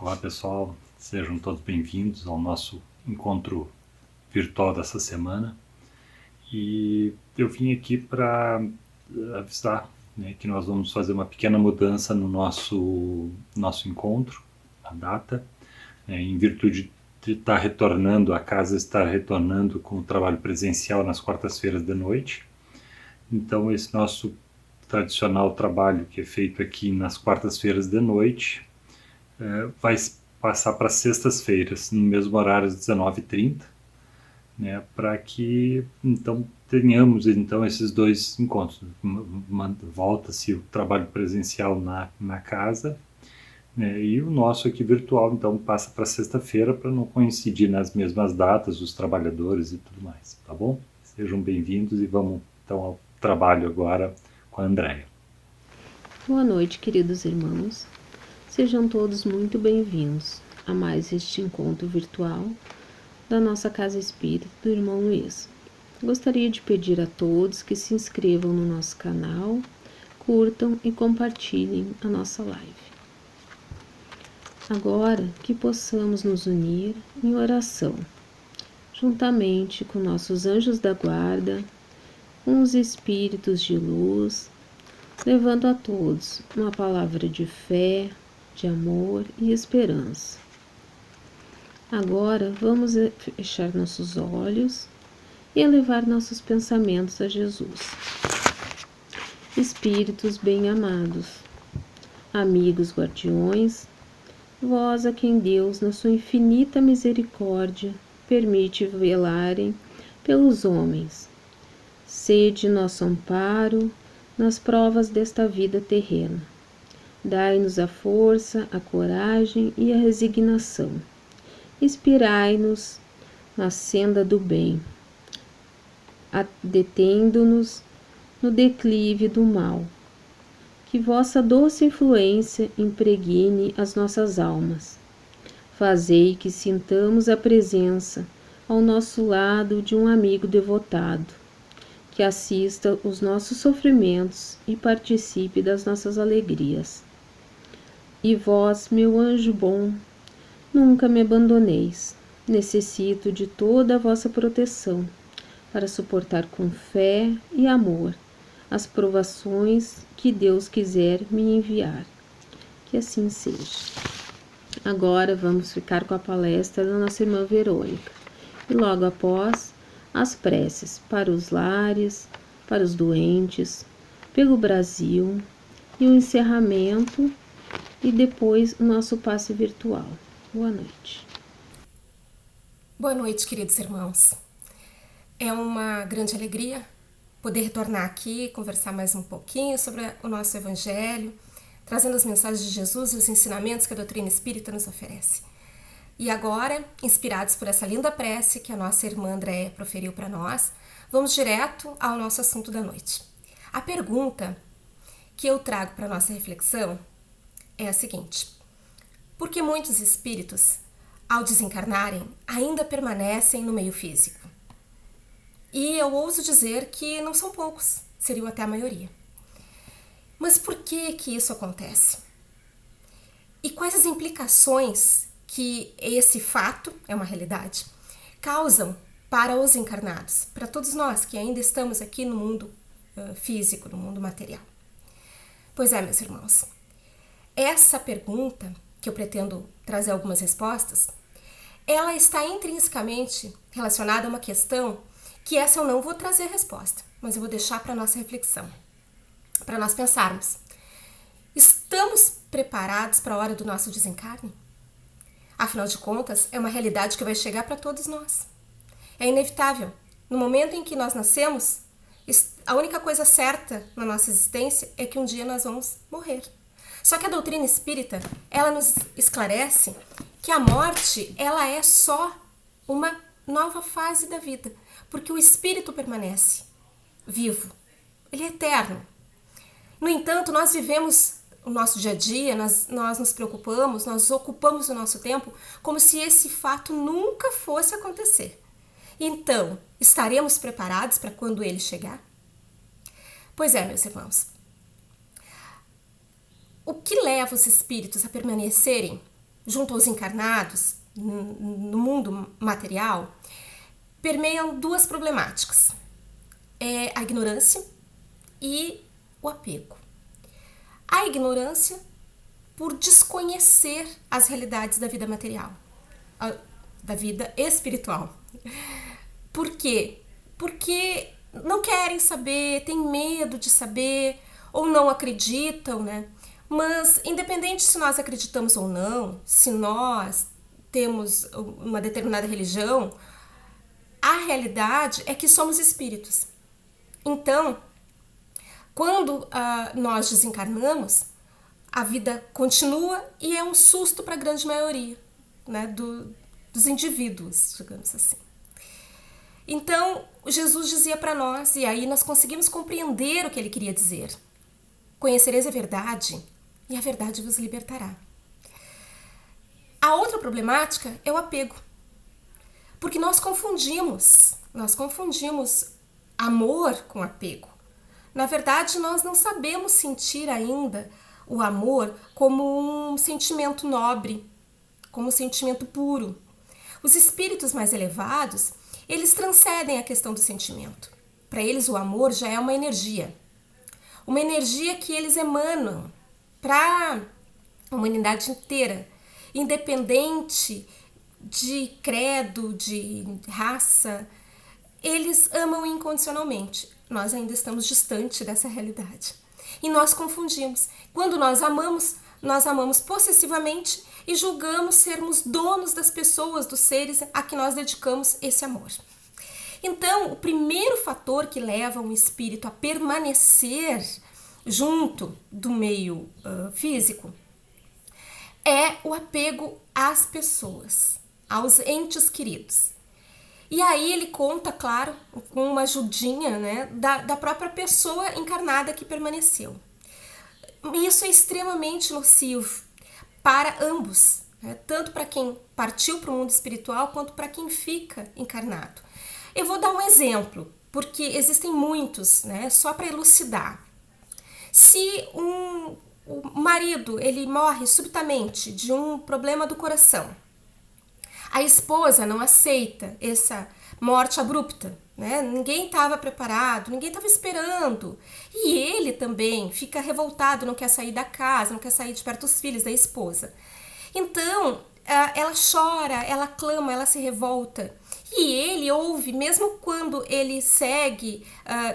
Olá pessoal, sejam todos bem-vindos ao nosso encontro virtual dessa semana. E eu vim aqui para avisar, que nós vamos fazer uma pequena mudança no nosso encontro, a data, em virtude de estar retornando, a casa está retornando com o trabalho presencial nas quartas-feiras da noite. Então esse nosso tradicional trabalho que é feito aqui nas quartas-feiras da noite vai passar para sextas-feiras, no mesmo horário às 19h30, para que então tenhamos então esses dois encontros. Volta-se o trabalho presencial na casa, e o nosso aqui virtual então passa para sexta-feira, para não coincidir nas mesmas datas os trabalhadores e tudo mais, tá bom? Sejam bem-vindos e vamos então ao trabalho agora com a Andréia. Boa noite, queridos irmãos. Sejam todos muito bem-vindos a mais este encontro virtual da nossa Casa Espírita do Irmão Luiz. Gostaria de pedir a todos que se inscrevam no nosso canal, curtam e compartilhem a nossa live. Agora que possamos nos unir em oração, juntamente com nossos anjos da guarda, com os espíritos de luz, levando a todos uma palavra de fé, de amor e esperança. Agora vamos fechar nossos olhos e elevar nossos pensamentos a Jesus. Espíritos bem-amados, amigos guardiões, vós a quem Deus, na sua infinita misericórdia, permite velarem pelos homens, sede nosso amparo nas provas desta vida terrena. Dai-nos a força, a coragem e a resignação. Inspirai-nos na senda do bem, detendo-nos no declive do mal. Que vossa doce influência impregne as nossas almas. Fazei que sintamos a presença ao nosso lado de um amigo devotado, que assista os nossos sofrimentos e participe das nossas alegrias. E vós, meu anjo bom, nunca me abandoneis. Necessito de toda a vossa proteção para suportar com fé e amor as provações que Deus quiser me enviar. Que assim seja. Agora vamos ficar com a palestra da nossa irmã Verônica. E logo após, as preces para os lares, para os doentes, pelo Brasil e o encerramento e depois o nosso passe virtual. Boa noite. Boa noite, queridos irmãos. É uma grande alegria poder retornar aqui, conversar mais um pouquinho sobre o nosso Evangelho, trazendo as mensagens de Jesus e os ensinamentos que a doutrina espírita nos oferece. E agora, inspirados por essa linda prece que a nossa irmã Andréia proferiu para nós, vamos direto ao nosso assunto da noite. A pergunta que eu trago para a nossa reflexão é a seguinte: por que muitos espíritos, ao desencarnarem, ainda permanecem no meio físico? E eu ouso dizer que não são poucos, seriam até a maioria. Mas por que isso acontece? E quais as implicações que esse fato, é uma realidade, causam para os encarnados, para todos nós que ainda estamos aqui no mundo físico, no mundo material? Pois é, meus irmãos, essa pergunta, que eu pretendo trazer algumas respostas, ela está intrinsecamente relacionada a uma questão que essa eu não vou trazer resposta, mas eu vou deixar para a nossa reflexão, para nós pensarmos. Estamos preparados para a hora do nosso desencarne? Afinal de contas, é uma realidade que vai chegar para todos nós. É inevitável. No momento em que nós nascemos, a única coisa certa na nossa existência é que um dia nós vamos morrer. Só que a doutrina espírita, ela nos esclarece que a morte, ela é só uma nova fase da vida, porque o espírito permanece vivo, ele é eterno. No entanto, nós vivemos o nosso dia a dia, nós nos preocupamos, nós ocupamos o nosso tempo como se esse fato nunca fosse acontecer. Então, estaremos preparados para quando ele chegar? Pois é, meus irmãos. O que leva os espíritos a permanecerem junto aos encarnados, no mundo material, permeiam duas problemáticas. É a ignorância e o apego. A ignorância por desconhecer as realidades da vida material, da vida espiritual. Por quê? Porque não querem saber, têm medo de saber, ou não acreditam, né? Mas, independente se nós acreditamos ou não, se nós temos uma determinada religião, a realidade é que somos espíritos. Então, quando nós desencarnamos, a vida continua e é um susto para a grande maioria, né, dos indivíduos, digamos assim. Então, Jesus dizia para nós, e aí nós conseguimos compreender o que ele queria dizer. Conhecereis a verdade, e a verdade vos libertará. A outra problemática é o apego. Porque nós confundimos amor com apego. Na verdade, nós não sabemos sentir ainda o amor como um sentimento nobre, como um sentimento puro. Os espíritos mais elevados, eles transcendem a questão do sentimento. Para eles, o amor já é uma energia que eles emanam para a humanidade inteira, independente de credo, de raça. Eles amam incondicionalmente. Nós ainda estamos distante dessa realidade. E nós confundimos. Quando nós amamos possessivamente e julgamos sermos donos das pessoas, dos seres a que nós dedicamos esse amor. Então, o primeiro fator que leva um espírito a permanecer junto do meio físico é o apego às pessoas, aos entes queridos. E aí ele conta, claro, com uma ajudinha, né, da própria pessoa encarnada que permaneceu. Isso é extremamente nocivo para ambos, né, tanto para quem partiu para o mundo espiritual quanto para quem fica encarnado. Eu vou dar um exemplo, porque existem muitos, né, só para elucidar. Se o marido ele morre subitamente de um problema do coração, a esposa não aceita essa morte abrupta, né? Ninguém estava preparado, ninguém estava esperando. E ele também fica revoltado, não quer sair da casa, não quer sair de perto dos filhos, da esposa. Então, ela chora, ela clama, ela se revolta. E ele ouve, mesmo quando ele segue,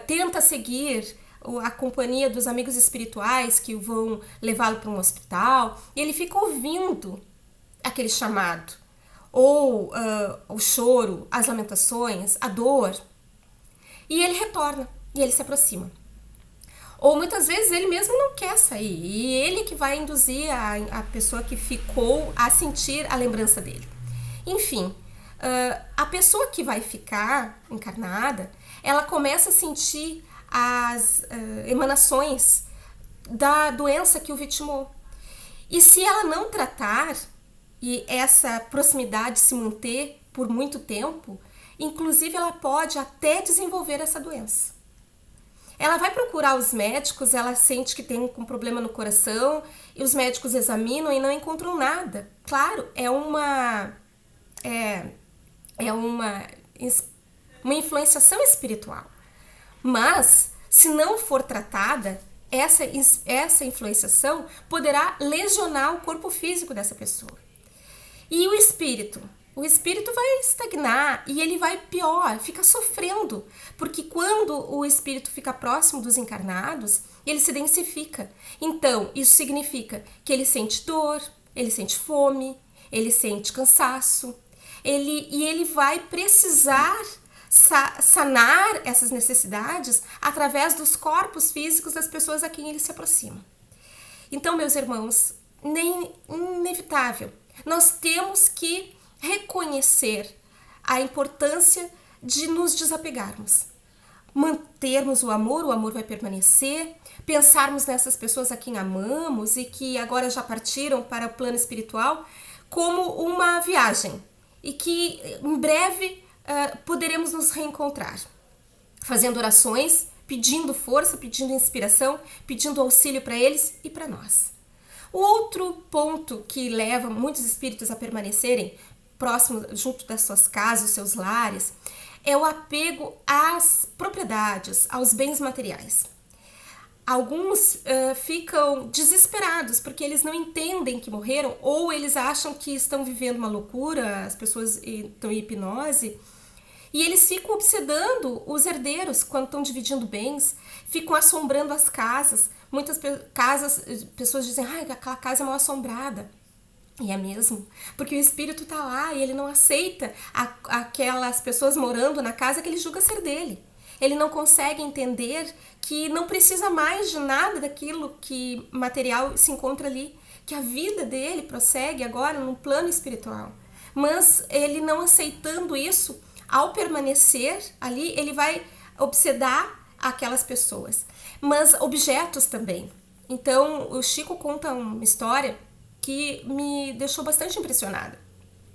tenta seguir a companhia dos amigos espirituais que vão levá-lo para um hospital, ele fica ouvindo aquele chamado. Ou o choro, as lamentações, a dor, e ele retorna, e ele se aproxima. Ou muitas vezes ele mesmo não quer sair, e ele que vai induzir a pessoa que ficou a sentir a lembrança dele. Enfim, a pessoa que vai ficar encarnada, ela começa a sentir as emanações da doença que o vitimou. E se ela não tratar, e essa proximidade se manter por muito tempo, inclusive ela pode até desenvolver essa doença. Ela vai procurar os médicos, ela sente que tem um problema no coração, e os médicos examinam e não encontram nada. Claro, é uma influenciação espiritual. Mas, se não for tratada, essa influenciação poderá lesionar o corpo físico dessa pessoa. E o espírito? O espírito vai estagnar e ele vai pior, fica sofrendo. Porque quando o espírito fica próximo dos encarnados, ele se densifica. Então, isso significa que ele sente dor, ele sente fome, ele sente cansaço. E ele vai precisar sanar essas necessidades através dos corpos físicos das pessoas a quem ele se aproxima. Então, meus irmãos, inevitável. Nós temos que reconhecer a importância de nos desapegarmos. Mantermos o amor vai permanecer, pensarmos nessas pessoas a quem amamos e que agora já partiram para o plano espiritual como uma viagem e que em breve poderemos nos reencontrar, fazendo orações, pedindo força, pedindo inspiração, pedindo auxílio para eles e para nós. O outro ponto que leva muitos espíritos a permanecerem próximos, junto das suas casas, seus lares, é o apego às propriedades, aos bens materiais. Alguns ficam desesperados porque eles não entendem que morreram, ou eles acham que estão vivendo uma loucura, as pessoas estão em hipnose, e eles ficam obsedando os herdeiros quando estão dividindo bens, ficam assombrando as casas. Muitas pessoas dizem, aquela casa é mal assombrada. E é mesmo, porque o espírito está lá e ele não aceita aquelas pessoas morando na casa que ele julga ser dele. Ele não consegue entender que não precisa mais de nada daquilo que material se encontra ali, que a vida dele prossegue agora no plano espiritual. Mas ele não aceitando isso, ao permanecer ali, ele vai obsedar aquelas pessoas. Mas objetos também. Então, o Chico conta uma história que me deixou bastante impressionada.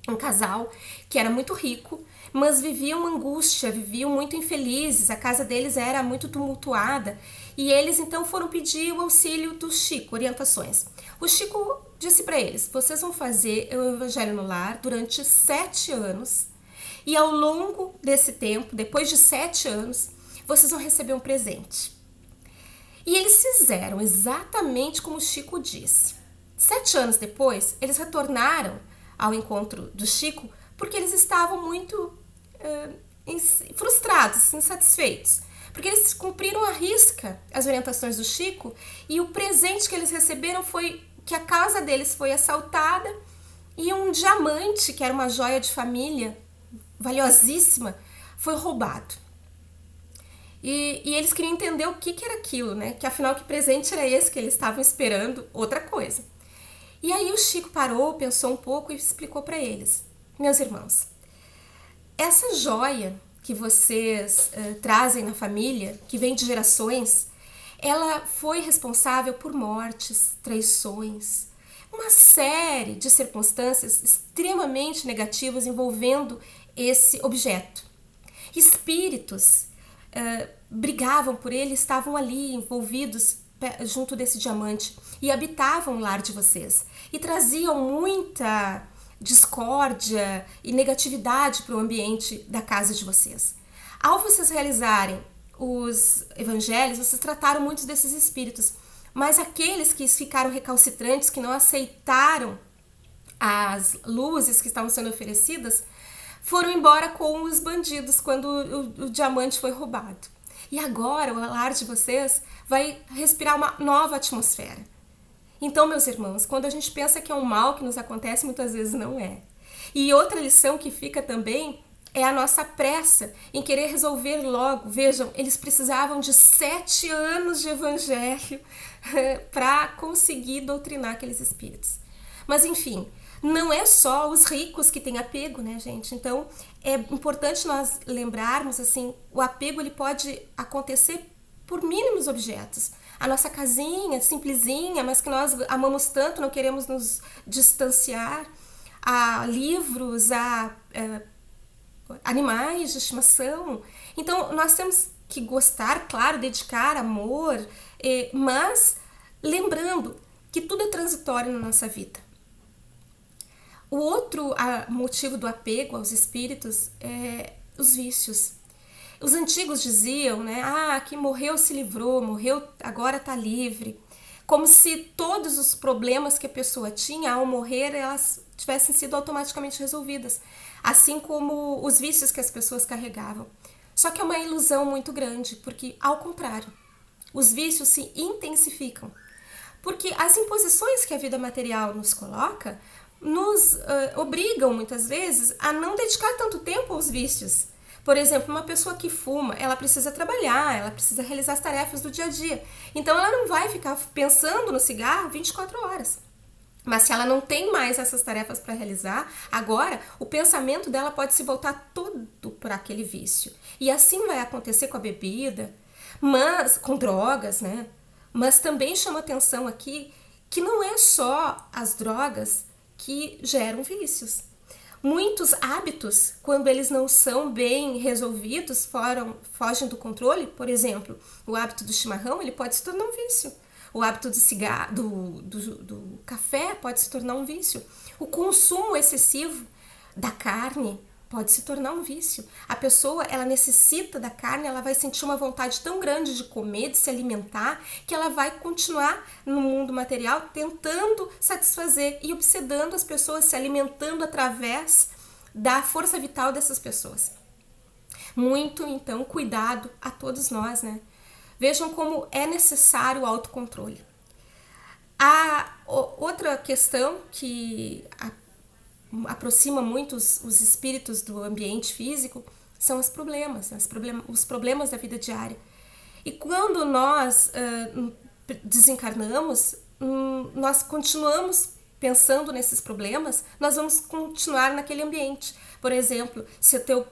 Um casal que era muito rico, mas viviam angústia, viviam muito infelizes, a casa deles era muito tumultuada, e eles então foram pedir o auxílio do Chico, orientações. O Chico disse para eles, vocês vão fazer o Evangelho no Lar durante 7 anos, e ao longo desse tempo, depois de 7 anos, vocês vão receber um presente. E eles fizeram exatamente como o Chico disse. 7 anos depois, eles retornaram ao encontro do Chico porque eles estavam muito frustrados, insatisfeitos. Porque eles cumpriram à risca as orientações do Chico e o presente que eles receberam foi que a casa deles foi assaltada e um diamante, que era uma joia de família valiosíssima, foi roubado. E eles queriam entender o que era aquilo, né? Que afinal, que presente era esse que eles estavam esperando? Outra coisa. E aí o Chico parou, pensou um pouco e explicou para eles. Meus irmãos, essa joia que vocês trazem na família, que vem de gerações, ela foi responsável por mortes, traições, uma série de circunstâncias extremamente negativas envolvendo esse objeto. Espíritos brigavam por ele, estavam ali envolvidos junto desse diamante e habitavam o lar de vocês e traziam muita discórdia e negatividade para o ambiente da casa de vocês. Ao vocês realizarem os evangelhos, vocês trataram muitos desses espíritos, mas aqueles que ficaram recalcitrantes, que não aceitaram as luzes que estavam sendo oferecidas, foram embora com os bandidos quando o diamante foi roubado. E agora o lar de vocês vai respirar uma nova atmosfera. Então, meus irmãos, quando a gente pensa que é um mal que nos acontece, muitas vezes não é. E outra lição que fica também é a nossa pressa em querer resolver logo. Vejam, eles precisavam de 7 anos de evangelho para conseguir doutrinar aqueles espíritos. Mas, enfim, não é só os ricos que têm apego, né, gente? Então, é importante nós lembrarmos, assim, o apego ele pode acontecer por mínimos objetos. A nossa casinha, simplesinha, mas que nós amamos tanto, não queremos nos distanciar, a livros, a animais de estimação. Então, nós temos que gostar, claro, dedicar amor, mas lembrando que tudo é transitório na nossa vida. O outro motivo do apego aos espíritos é os vícios. Os antigos diziam, né, quem morreu se livrou, morreu agora está livre. Como se todos os problemas que a pessoa tinha ao morrer, elas tivessem sido automaticamente resolvidas. Assim como os vícios que as pessoas carregavam. Só que é uma ilusão muito grande, porque ao contrário, os vícios se intensificam. Porque as imposições que a vida material nos coloca nos obrigam muitas vezes a não dedicar tanto tempo aos vícios. Por exemplo, uma pessoa que fuma, ela precisa trabalhar, ela precisa realizar as tarefas do dia a dia. Então ela não vai ficar pensando no cigarro 24 horas. Mas se ela não tem mais essas tarefas para realizar, agora o pensamento dela pode se voltar todo para aquele vício. E assim vai acontecer com a bebida, mas com drogas, né? Mas também chama atenção aqui que não é só as drogas que geram vícios. Muitos hábitos, quando eles não são bem resolvidos, fogem do controle. Por exemplo, o hábito do chimarrão, ele pode se tornar um vício. O hábito do cigarro, do café pode se tornar um vício. O consumo excessivo da carne pode se tornar um vício. A pessoa, ela necessita da carne, ela vai sentir uma vontade tão grande de comer, de se alimentar, que ela vai continuar no mundo material tentando satisfazer e obsedando as pessoas, se alimentando através da força vital dessas pessoas. Muito, então, cuidado a todos nós, né? Vejam como é necessário o autocontrole. A outra questão que aproxima muito os espíritos do ambiente físico são os problemas da vida diária. E quando nós desencarnamos, nós continuamos pensando nesses problemas, nós vamos continuar naquele ambiente. Por exemplo, se tu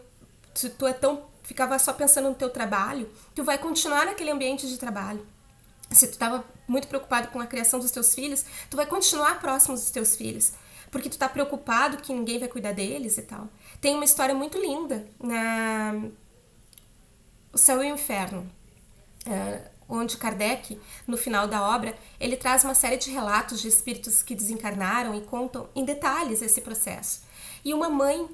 ficava só pensando no teu trabalho, tu vai continuar naquele ambiente de trabalho. Se tu estava muito preocupado com a criação dos teus filhos, tu vai continuar próximo dos teus filhos, porque tu tá preocupado que ninguém vai cuidar deles e tal. Tem uma história muito linda na O Céu e o Inferno, onde Kardec, no final da obra, ele traz uma série de relatos de espíritos que desencarnaram e contam em detalhes esse processo. E uma mãe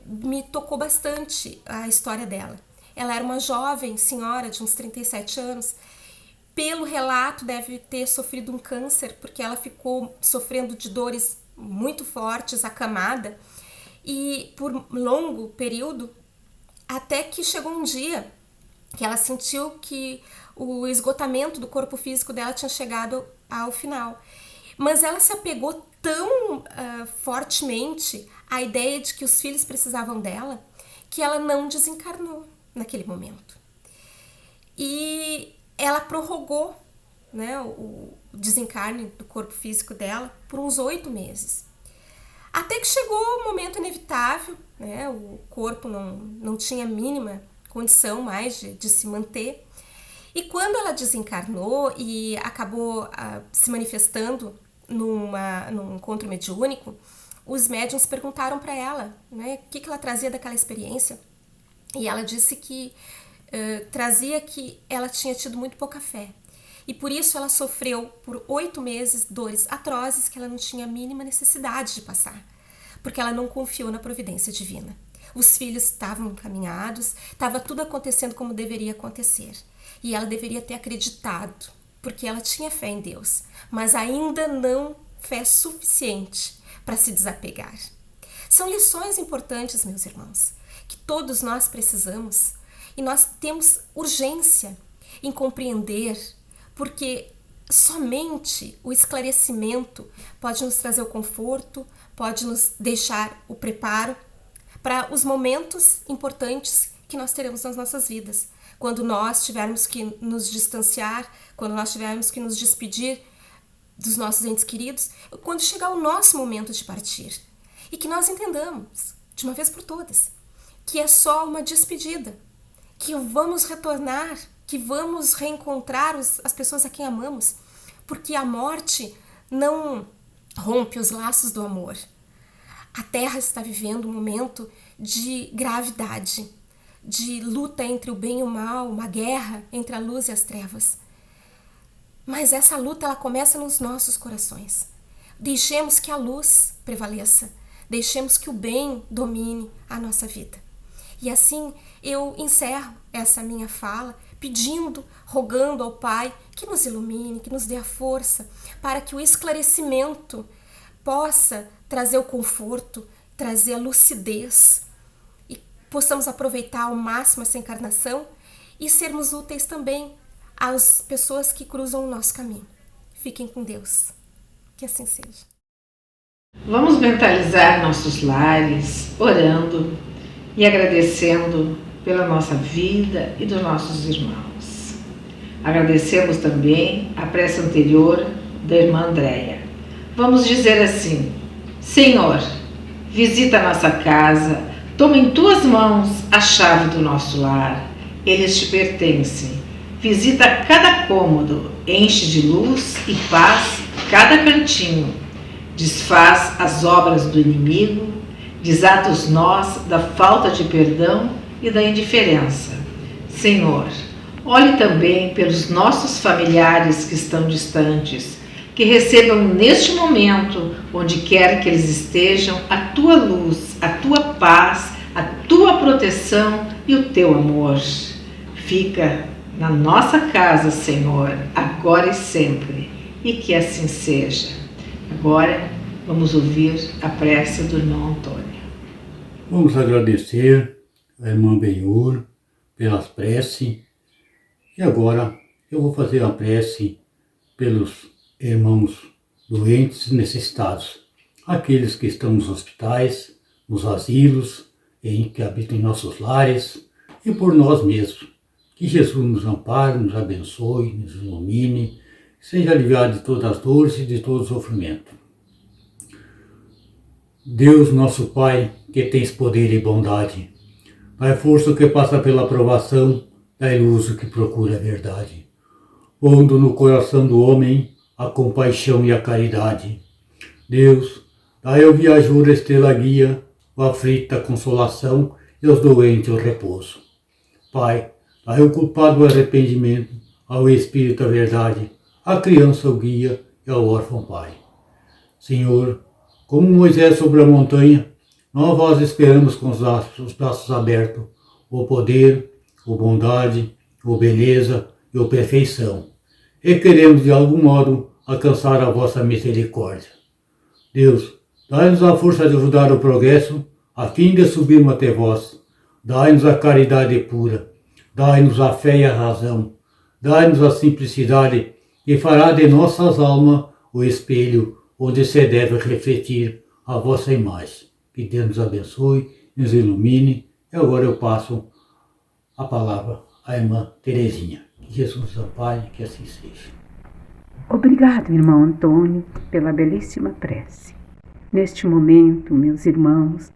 me tocou bastante a história dela. Ela era uma jovem senhora de uns 37 anos. Pelo relato, deve ter sofrido um câncer, porque ela ficou sofrendo de dores muito fortes, acamada, e por longo período, até que chegou um dia que ela sentiu que o esgotamento do corpo físico dela tinha chegado ao final. Mas ela se apegou tão fortemente à ideia de que os filhos precisavam dela, que ela não desencarnou naquele momento. E ela prorrogou, né, o desencarne do corpo físico dela por uns 8 meses. Até que chegou o momento inevitável, né, o corpo não tinha a mínima condição mais de se manter. E quando ela desencarnou e acabou se manifestando num encontro mediúnico, os médiuns perguntaram para ela, né, o que ela trazia daquela experiência. E ela disse que trazia que ela tinha tido muito pouca fé. E por isso ela sofreu por 8 meses dores atrozes que ela não tinha a mínima necessidade de passar, porque ela não confiou na providência divina. Os filhos estavam encaminhados, estava tudo acontecendo como deveria acontecer. E ela deveria ter acreditado, porque ela tinha fé em Deus, mas ainda não fé suficiente para se desapegar. São lições importantes, meus irmãos, que todos nós precisamos, e nós temos urgência em compreender, porque somente o esclarecimento pode nos trazer o conforto, pode nos deixar o preparo para os momentos importantes que nós teremos nas nossas vidas. Quando nós tivermos que nos distanciar, quando nós tivermos que nos despedir dos nossos entes queridos, quando chegar o nosso momento de partir. E que nós entendamos, de uma vez por todas, que é só uma despedida, que vamos retornar, que vamos reencontrar as pessoas a quem amamos, porque a morte não rompe os laços do amor. A Terra está vivendo um momento de gravidade, de luta entre o bem e o mal, uma guerra entre a luz e as trevas. Mas essa luta, ela começa nos nossos corações. Deixemos que a luz prevaleça, deixemos que o bem domine a nossa vida. E assim eu encerro essa minha fala pedindo, rogando ao Pai que nos ilumine, que nos dê a força para que o esclarecimento possa trazer o conforto, trazer a lucidez e possamos aproveitar ao máximo essa encarnação e sermos úteis também às pessoas que cruzam o nosso caminho. Fiquem com Deus. Que assim seja. Vamos mentalizar nossos lares, orando e agradecendo pela nossa vida e dos nossos irmãos. Agradecemos também a prece anterior da irmã Andréia. Vamos dizer assim: Senhor, visita a nossa casa, toma em tuas mãos a chave do nosso lar, eles te pertencem. Visita cada cômodo, enche de luz e paz cada cantinho, desfaz as obras do inimigo, desata os nós da falta de perdão e da indiferença. Senhor, Olhe também pelos nossos familiares que estão distantes, que recebam neste momento, onde quer que eles estejam, a tua luz, a tua paz, a tua proteção e o teu amor. Fica na nossa casa, Senhor, agora e sempre, e que assim seja. Agora vamos ouvir a prece do irmão Antônio. Vamos agradecer a irmã Benhur pelas preces. E agora eu vou fazer a prece pelos irmãos doentes e necessitados, aqueles que estão nos hospitais, nos asilos, que habitam em nossos lares, e por nós mesmos. Que Jesus nos ampare, nos abençoe, nos ilumine, seja aliviado de todas as dores e de todo o sofrimento. Deus, nosso Pai, que tens poder e bondade, dai força que passa pela provação, dai luz que procura a verdade, pondo no coração do homem a compaixão e a caridade. Deus, dai ao viajor a estrela guia, o aflito a consolação e aos doentes o repouso. Pai, dai ao culpado o arrependimento, ao espírito a verdade, à criança o guia e ao órfão pai. Senhor, como Moisés sobre a montanha, nós vós esperamos com os braços abertos o poder, a bondade, a beleza e a perfeição, e queremos de algum modo alcançar a vossa misericórdia. Deus, dai-nos a força de ajudar o progresso, a fim de subirmos até vós. Dai-nos a caridade pura, dai-nos a fé e a razão, dai-nos a simplicidade e fará de nossas almas o espelho onde se deve refletir a vossa imagem. Que Deus nos abençoe, nos ilumine. E agora eu passo a palavra à irmã Terezinha. Que Jesus nos ampare, que assim seja. Obrigado, irmão Antônio, pela belíssima prece. Neste momento, meus irmãos,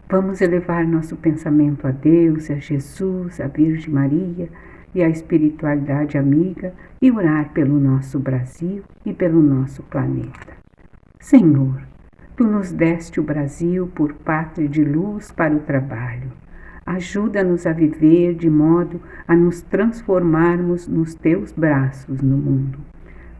vamos elevar nosso pensamento a Deus, a Jesus, a Virgem Maria e a espiritualidade amiga e orar pelo nosso Brasil e pelo nosso planeta. Senhor, Tu nos deste o Brasil por pátria de luz para o trabalho. Ajuda-nos a viver de modo a nos transformarmos nos Teus braços no mundo.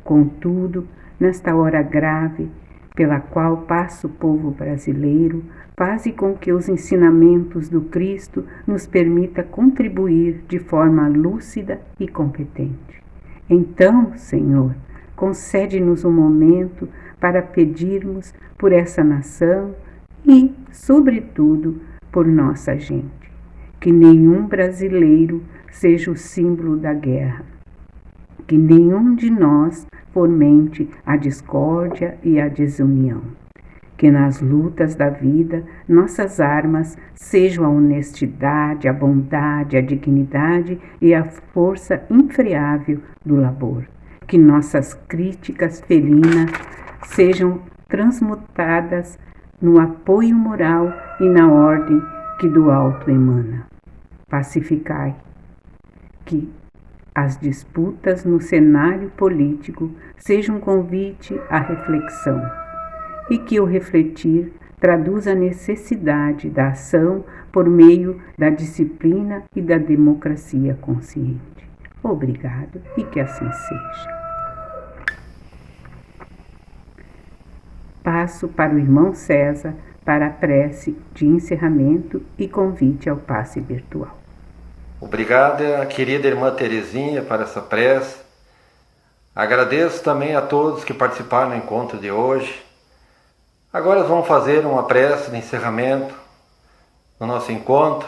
Contudo, nesta hora grave pela qual passa o povo brasileiro, faze com que os ensinamentos do Cristo nos permita contribuir de forma lúcida e competente. Então, Senhor, concede-nos um momento para pedirmos por essa nação e, sobretudo, por nossa gente. Que nenhum brasileiro seja o símbolo da guerra. Que nenhum de nós fomente a discórdia e a desunião. Que nas lutas da vida nossas armas sejam a honestidade, a bondade, a dignidade e a força infreável do labor. Que nossas críticas felinas sejam transmutadas no apoio moral e na ordem que do alto emana. Pacificai. Que as disputas no cenário político sejam um convite à reflexão e que o refletir traduza a necessidade da ação por meio da disciplina e da democracia consciente. Obrigado e que assim seja. Passo para o irmão César para a prece de encerramento e convite ao passe virtual. Obrigada, querida irmã Terezinha, para essa prece. Agradeço também a todos que participaram do encontro de hoje. Agora vamos fazer uma prece de encerramento no nosso encontro,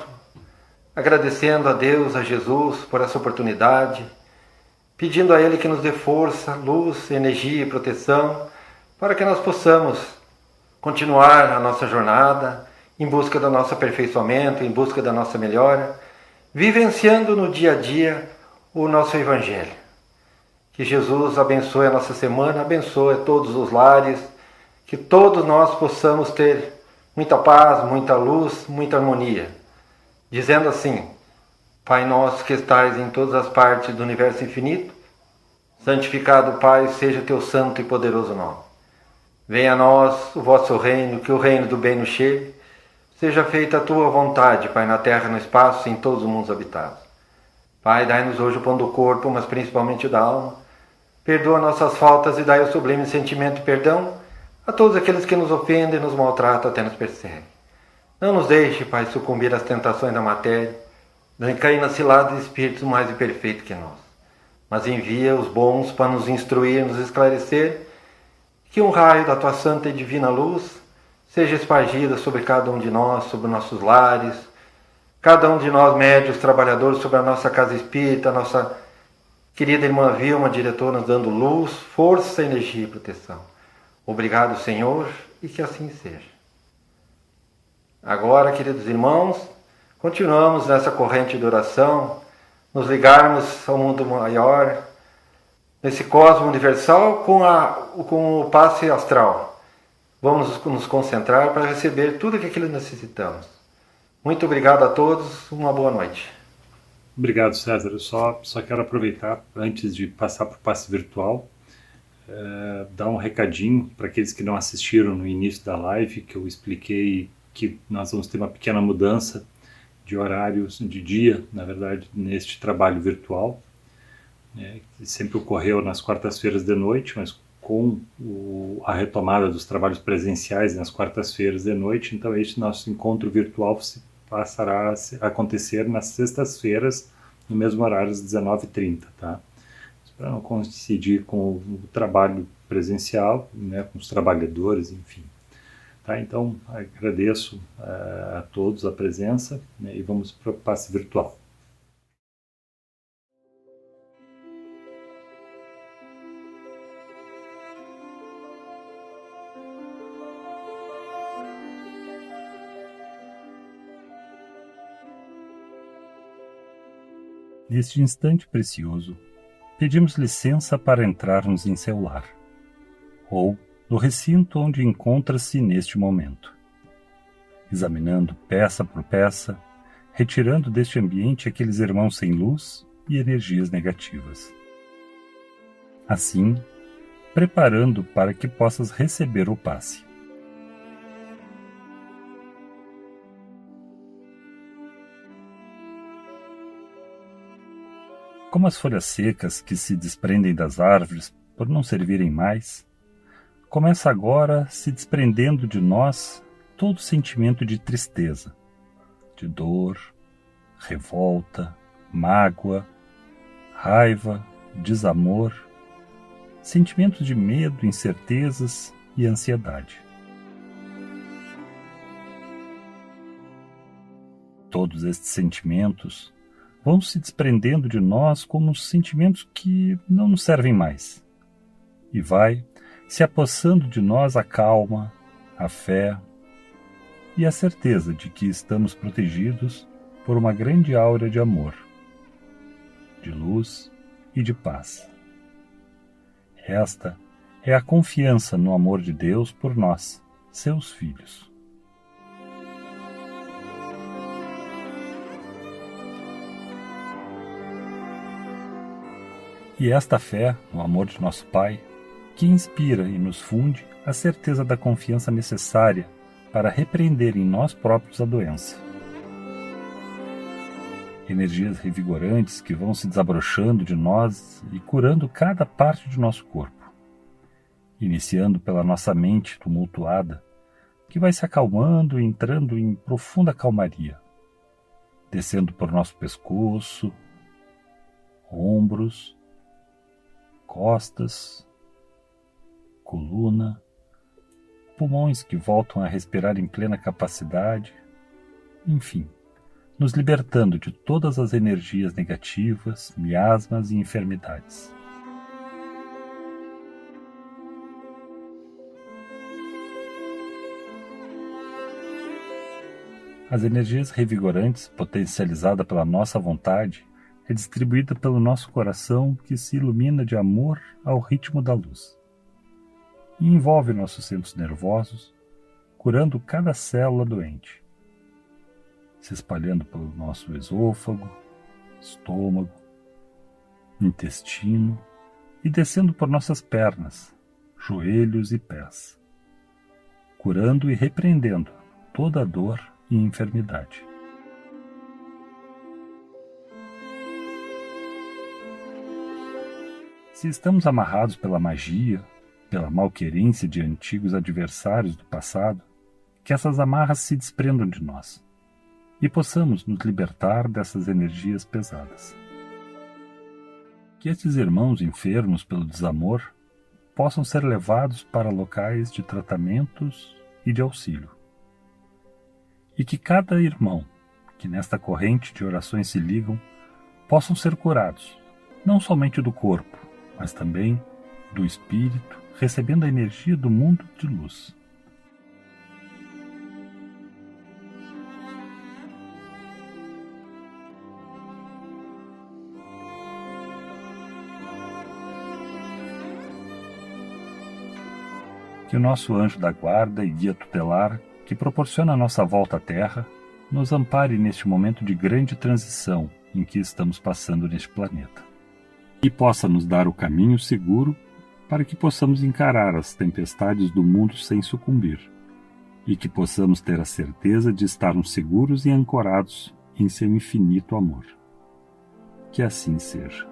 agradecendo a Deus, a Jesus, por essa oportunidade, pedindo a Ele que nos dê força, luz, energia e proteção, para que nós possamos continuar a nossa jornada em busca do nosso aperfeiçoamento, em busca da nossa melhora, vivenciando no dia a dia o nosso Evangelho. Que Jesus abençoe a nossa semana, abençoe todos os lares, que todos nós possamos ter muita paz, muita luz, muita harmonia. Dizendo assim: Pai nosso que estais em todas as partes do universo infinito, santificado, Pai, seja teu santo e poderoso nome. Venha a nós o vosso reino, que o reino do bem nos chegue. Seja feita a tua vontade, Pai, na terra, no espaço e em todos os mundos habitados. Pai, dai-nos hoje o pão do corpo, mas principalmente da alma. Perdoa nossas faltas e dai o sublime sentimento de perdão a todos aqueles que nos ofendem, nos maltratam, até nos perseguem. Não nos deixe, Pai, sucumbir às tentações da matéria, nem cair nas ciladas de espíritos mais imperfeitos que nós. Mas envia os bons para nos instruir, nos esclarecer, que um raio da tua santa e divina luz seja espargida sobre cada um de nós, sobre nossos lares, cada um de nós, médios, trabalhadores, sobre a nossa casa espírita, a nossa querida irmã Vilma, diretora, nos dando luz, força, energia e proteção. Obrigado, Senhor, e que assim seja. Agora, queridos irmãos, continuamos nessa corrente de oração, nos ligarmos ao mundo maior, nesse cosmo universal com o passe astral. Vamos nos concentrar para receber tudo o que necessitamos. Muito obrigado a todos, uma boa noite. Obrigado, César. Eu só quero aproveitar, antes de passar para o passe virtual, dar um recadinho para aqueles que não assistiram no início da live, que eu expliquei que nós vamos ter uma pequena mudança de horários, de dia, na verdade, neste trabalho virtual. Que sempre ocorreu nas quartas-feiras de noite, mas com a retomada dos trabalhos presenciais nas quartas-feiras de noite, então este nosso encontro virtual passará a acontecer nas sextas-feiras, no mesmo horário, às 19h30, tá? Para não coincidir com o trabalho presencial, né, com os trabalhadores, enfim. Tá? Então, agradeço a todos a presença, né, e vamos para o passe virtual. Neste instante precioso, pedimos licença para entrarmos em seu lar, ou no recinto onde encontra-se neste momento. Examinando peça por peça, retirando deste ambiente aqueles irmãos sem luz e energias negativas. Assim, preparando para que possas receber o passe. Como as folhas secas que se desprendem das árvores por não servirem mais, começa agora se desprendendo de nós todo sentimento de tristeza, de dor, revolta, mágoa, raiva, desamor, sentimentos de medo, incertezas e ansiedade. Todos estes sentimentos vão se desprendendo de nós como sentimentos que não nos servem mais. E vai se apossando de nós a calma, a fé e a certeza de que estamos protegidos por uma grande áurea de amor, de luz e de paz. Esta é a confiança no amor de Deus por nós, seus filhos. E esta fé no amor de nosso Pai, que inspira e nos funde a certeza da confiança necessária para repreender em nós próprios a doença. Energias revigorantes que vão se desabrochando de nós e curando cada parte de nosso corpo, iniciando pela nossa mente tumultuada, que vai se acalmando e entrando em profunda calmaria, descendo por nosso pescoço, ombros, costas, coluna, pulmões que voltam a respirar em plena capacidade, enfim, nos libertando de todas as energias negativas, miasmas e enfermidades. As energias revigorantes, potencializada pela nossa vontade, é distribuída pelo nosso coração que se ilumina de amor ao ritmo da luz. E envolve nossos centros nervosos, curando cada célula doente, se espalhando pelo nosso esôfago, estômago, intestino e descendo por nossas pernas, joelhos e pés, curando e repreendendo toda a dor e enfermidade. Se estamos amarrados pela magia, pela malquerência de antigos adversários do passado, que essas amarras se desprendam de nós e possamos nos libertar dessas energias pesadas. Que estes irmãos enfermos pelo desamor possam ser levados para locais de tratamentos e de auxílio. E que cada irmão que nesta corrente de orações se ligam possam ser curados, não somente do corpo, mas também do espírito, recebendo a energia do mundo de luz. Que o nosso anjo da guarda e guia tutelar, que proporciona a nossa volta à Terra, nos ampare neste momento de grande transição em que estamos passando neste planeta. E possa nos dar o caminho seguro para que possamos encarar as tempestades do mundo sem sucumbir, e que possamos ter a certeza de estarmos seguros e ancorados em seu infinito amor. Que assim seja.